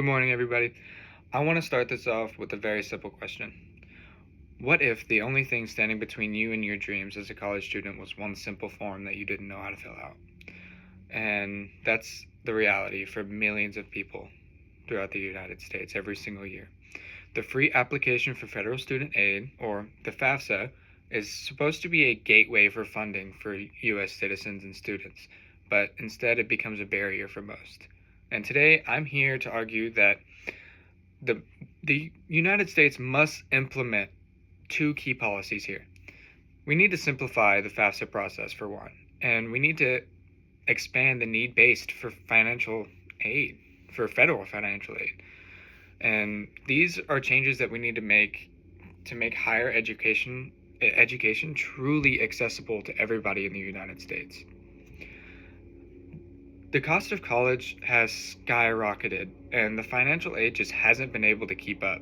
Good morning, everybody. I want to start this off with a very simple question. What if the only thing standing between you and your dreams as a college student was one simple form that you didn't know how to fill out? And that's the reality for millions of people throughout the United States every single year. The free application for federal student aid, or the FAFSA, is supposed to be a gateway for funding for U.S. citizens and students, but instead it becomes a barrier for most. And today I'm here to argue that the United States must implement two key policies here. We need to simplify the FAFSA process for one, and we need to expand the need-based for financial aid, for federal financial aid. And these are changes that we need to make higher education truly accessible to everybody in the United States. The cost of college has skyrocketed, and the financial aid just hasn't been able to keep up.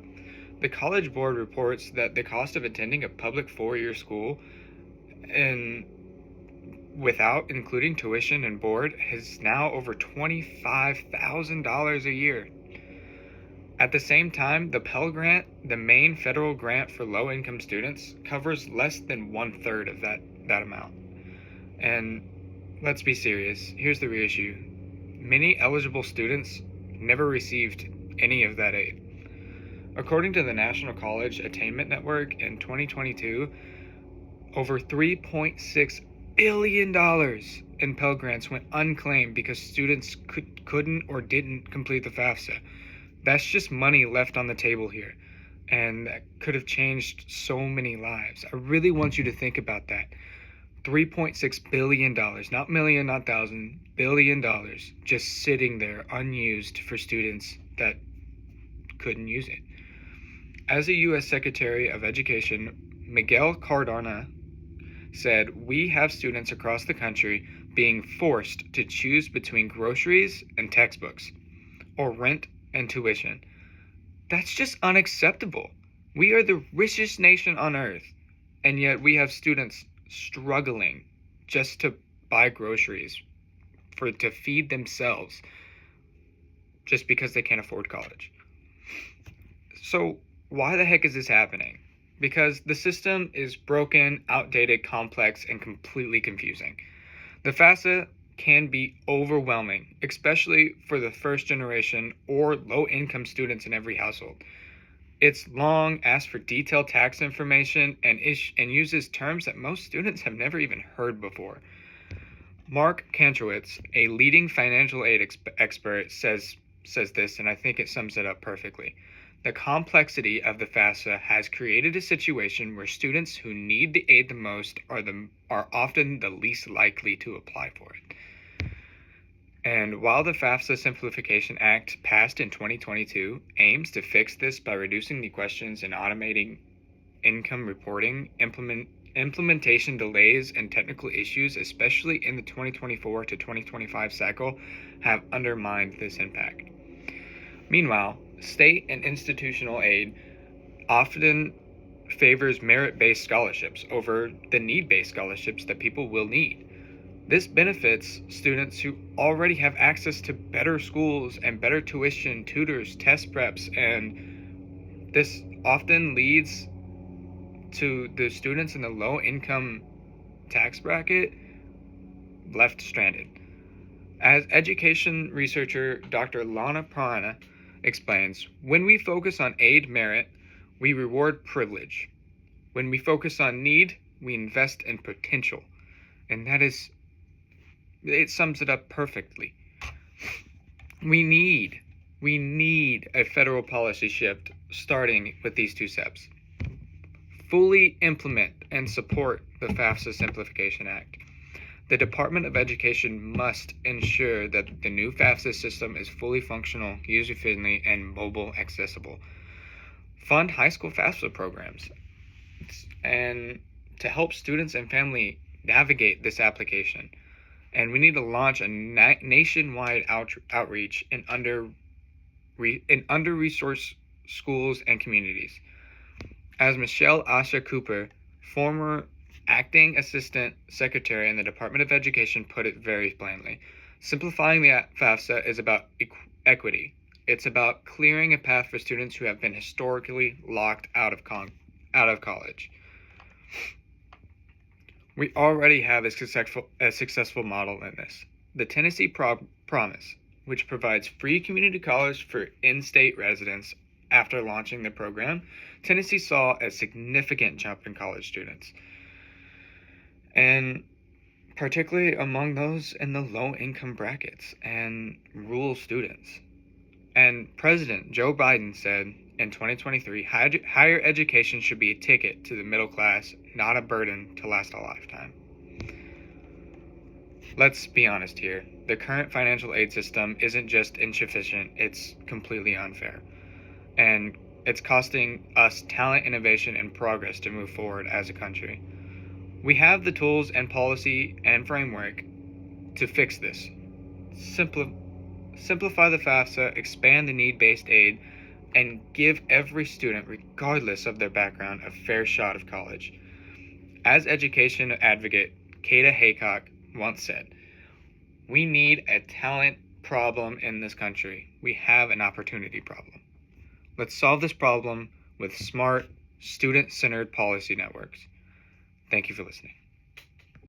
The College Board reports that the cost of attending a public four-year school, and without including tuition and board, is now over $25,000 a year. At the same time, the Pell Grant, the main federal grant for low-income students, covers less than 1/3 of that amount. And let's be serious, here's the real issue. Many eligible students never received any of that aid. According to the National College Attainment Network in 2022, over $3.6 billion in Pell Grants went unclaimed because students couldn't or didn't complete the FAFSA. That's just money left on the table here, and that could have changed so many lives. I really want you to think about that. $3.6 billion, not million, not thousand, $billion just sitting there unused for students that couldn't use it. As a U.S. Secretary of Education, Miguel Cardona said, "We have students across the country being forced to choose between groceries and textbooks, or rent and tuition. That's just unacceptable. We are the richest nation on earth, and yet we have students struggling just to buy groceries to feed themselves just because they can't afford college." So why the heck is this happening? Because the system is broken, outdated, complex, and completely confusing. The FAFSA can be overwhelming, especially for the first generation or low-income students in every household. It's long, asks for detailed tax information, and uses terms that most students have never even heard before. Mark Kantrowitz, a leading financial aid expert, says this, and I think it sums it up perfectly. The complexity of the FAFSA has created a situation where students who need the aid the most are often the least likely to apply for it. And while the FAFSA Simplification Act passed in 2022 aims to fix this by reducing the questions and automating income reporting, implementation delays and technical issues, especially in the 2024 to 2025 cycle, have undermined this impact. Meanwhile, state and institutional aid often favors merit-based scholarships over the need-based scholarships that people will need. This benefits students who already have access to better schools and better tuition, tutors, test preps, and this often leads to the students in the low-income tax bracket left stranded. As education researcher Dr. Lana Prana explains, when we focus on aid merit, we reward privilege. When we focus on need, we invest in potential. And it sums it up perfectly. We need a federal policy shift starting with these two steps. Fully implement and support the FAFSA Simplification Act. The Department of Education must ensure that the new FAFSA system is fully functional, user-friendly, and mobile accessible. Fund high school FAFSA programs and to help students and family navigate this application. And we need to launch a nationwide outreach in under-resourced schools and communities. As Michelle Asha Cooper, former acting assistant secretary in the Department of Education, put it very plainly, simplifying the FAFSA is about equity. It's about clearing a path for students who have been historically locked out of college. We already have a successful model in this. The Tennessee Promise, which provides free community college for in-state residents after launching the program. Tennessee saw a significant jump in college students, and particularly among those in the low-income brackets and rural students. And President Joe Biden said in 2023, higher education should be a ticket to the middle class, not a burden to last a lifetime. Let's be honest here. The current financial aid system isn't just insufficient, it's completely unfair. And it's costing us talent, innovation, and progress to move forward as a country. We have the tools and policy and framework to fix this. Simplify the FAFSA, expand the need-based aid, and give every student, regardless of their background, a fair shot of college. As education advocate Kada Haycock once said, we need a talent problem in this country. We have an opportunity problem. Let's solve this problem with smart, student-centered policy networks. Thank you for listening.